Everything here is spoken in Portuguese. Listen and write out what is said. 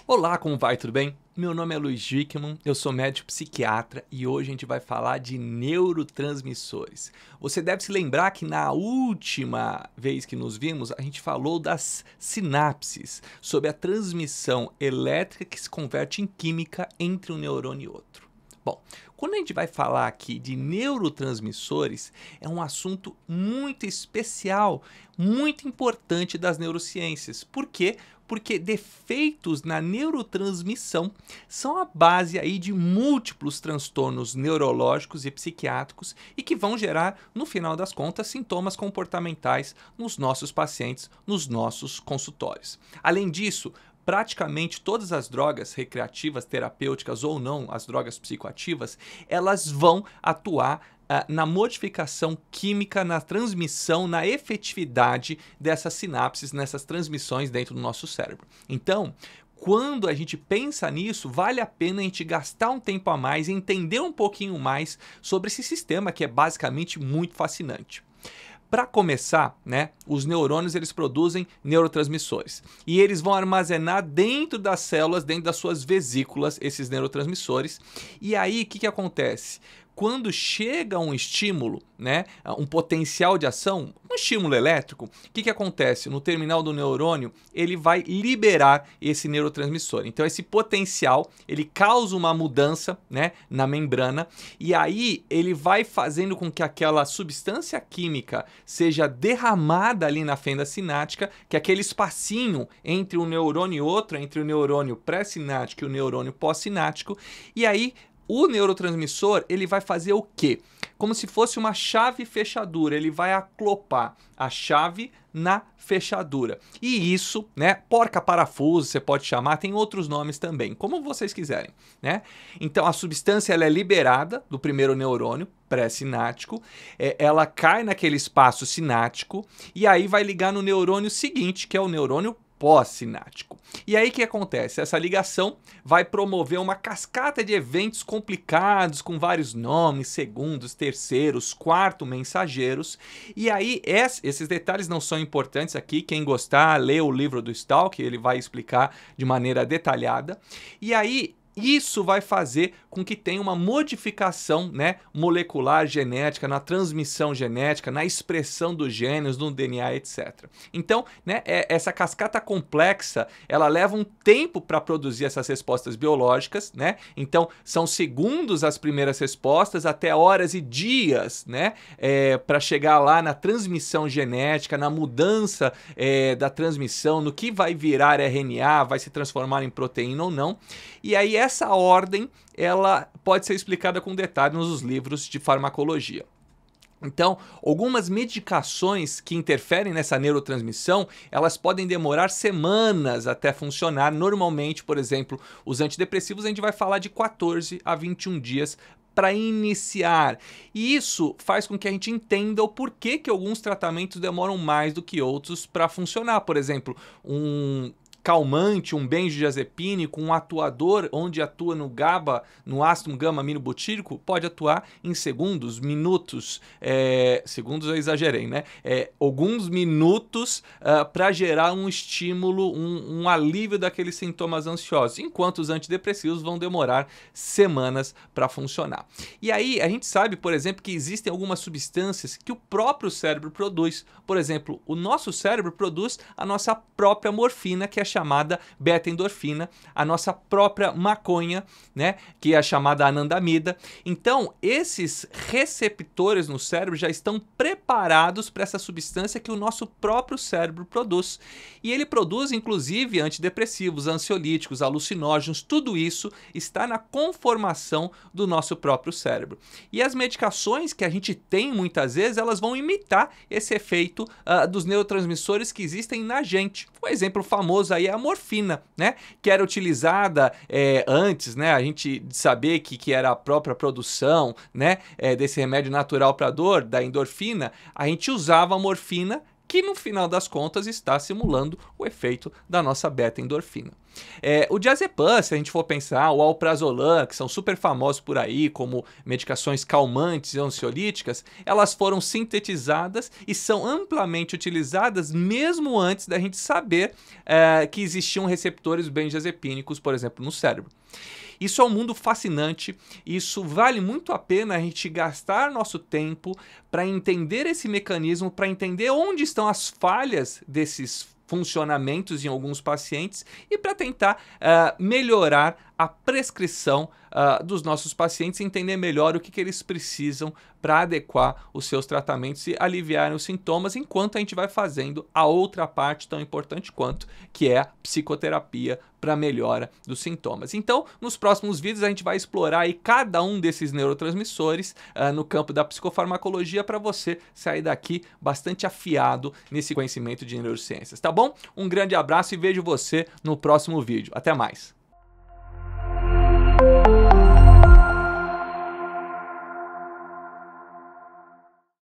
Olá, como vai? Tudo bem? Meu nome é Luiz Dickmann, eu sou médico psiquiatra e hoje a gente vai falar de neurotransmissores. Você deve se lembrar que na última vez que nos vimos, a gente falou das sinapses, sobre a transmissão elétrica que se converte em química entre um neurônio e outro. Bom, quando a gente vai falar aqui de neurotransmissores, é um assunto muito especial, muito importante das neurociências. Por quê? Porque defeitos na neurotransmissão são a base aí de múltiplos transtornos neurológicos e psiquiátricos e que vão gerar, no final das contas, sintomas comportamentais nos nossos pacientes, nos nossos consultórios. Além disso, praticamente todas as drogas recreativas, terapêuticas ou não, as drogas psicoativas, elas vão atuar na modificação química, na transmissão, na efetividade dessas sinapses, nessas transmissões dentro do nosso cérebro. Então, quando a gente pensa nisso, vale a pena a gente gastar um tempo a mais e entender um pouquinho mais sobre esse sistema que é basicamente muito fascinante. Para começar, os neurônios eles produzem neurotransmissores e eles vão armazenar dentro das células, dentro das suas vesículas, esses neurotransmissores. E aí, o que acontece? Quando chega um estímulo, um potencial de ação, um estímulo elétrico, o que acontece? No terminal do neurônio, ele vai liberar esse neurotransmissor. Então, esse potencial, ele causa uma mudança, na membrana, e aí ele vai fazendo com que aquela substância química seja derramada ali na fenda sináptica, que é aquele espacinho entre um neurônio e outro, entre o neurônio pré-sináptico e o neurônio pós-sináptico, e aí o neurotransmissor, ele vai fazer o quê? Como se fosse uma chave fechadura, ele vai aclopar a chave na fechadura. E isso, porca-parafuso, você pode chamar, tem outros nomes também, como vocês quiserem, Então, a substância ela é liberada do primeiro neurônio, pré-sináptico, ela cai naquele espaço sináptico e aí vai ligar no neurônio seguinte, que é o neurônio pós-sináptico. E aí o que acontece? Essa ligação vai promover uma cascata de eventos complicados com vários nomes, segundos, terceiros, quarto mensageiros. E aí esses detalhes não são importantes aqui. Quem gostar, lê o livro do Stalk, ele vai explicar de maneira detalhada. E aí isso vai fazer com que tenha uma modificação molecular genética, na transmissão genética, na expressão dos genes, no DNA, etc. Então, essa cascata complexa, ela leva um tempo para produzir essas respostas biológicas, Então, são segundos as primeiras respostas, até horas e dias, para chegar lá na transmissão genética, na mudança da transmissão, no que vai virar RNA, vai se transformar em proteína ou não. E aí essa ordem, ela pode ser explicada com detalhe nos livros de farmacologia. Então, algumas medicações que interferem nessa neurotransmissão, elas podem demorar semanas até funcionar. Normalmente, por exemplo, os antidepressivos, a gente vai falar de 14 a 21 dias para iniciar. E isso faz com que a gente entenda o porquê que alguns tratamentos demoram mais do que outros para funcionar. Por exemplo, um calmante, um benzodiazepínico, um atuador onde atua no GABA, no ácido gama-aminobutírico, pode atuar em segundos, minutos, segundos eu exagerei, alguns minutos para gerar um estímulo, um alívio daqueles sintomas ansiosos, enquanto os antidepressivos vão demorar semanas para funcionar. E aí a gente sabe, por exemplo, que existem algumas substâncias que o próprio cérebro produz. Por exemplo, o nosso cérebro produz a nossa própria morfina, que é chamada beta-endorfina, a nossa própria maconha, que é a chamada anandamida. Então, esses receptores no cérebro já estão preparados para essa substância que o nosso próprio cérebro produz. E ele produz, inclusive, antidepressivos, ansiolíticos, alucinógenos, tudo isso está na conformação do nosso próprio cérebro. E as medicações que a gente tem, muitas vezes, elas vão imitar esse efeito dos neurotransmissores que existem na gente. Um exemplo famoso aí é a morfina, que era utilizada antes, a gente saber que era a própria produção, desse remédio natural para dor, da endorfina, a gente usava a morfina que no final das contas está simulando o efeito da nossa beta-endorfina. O diazepam, se a gente for pensar, o alprazolam, que são super famosos por aí como medicações calmantes e ansiolíticas, elas foram sintetizadas e são amplamente utilizadas mesmo antes da gente saber que existiam receptores benzodiazepínicos, por exemplo, no cérebro. Isso é um mundo fascinante, isso vale muito a pena a gente gastar nosso tempo para entender esse mecanismo, para entender onde estão as falhas desses funcionamentos em alguns pacientes e para tentar melhorar a prescrição dos nossos pacientes e entender melhor o que eles precisam para adequar os seus tratamentos e aliviarem os sintomas, enquanto a gente vai fazendo a outra parte tão importante quanto, que é a psicoterapia para melhora dos sintomas. Então, nos próximos vídeos a gente vai explorar aí cada um desses neurotransmissores no campo da psicofarmacologia para você sair daqui bastante afiado nesse conhecimento de neurociências, tá bom? Um grande abraço e vejo você no próximo vídeo. Até mais!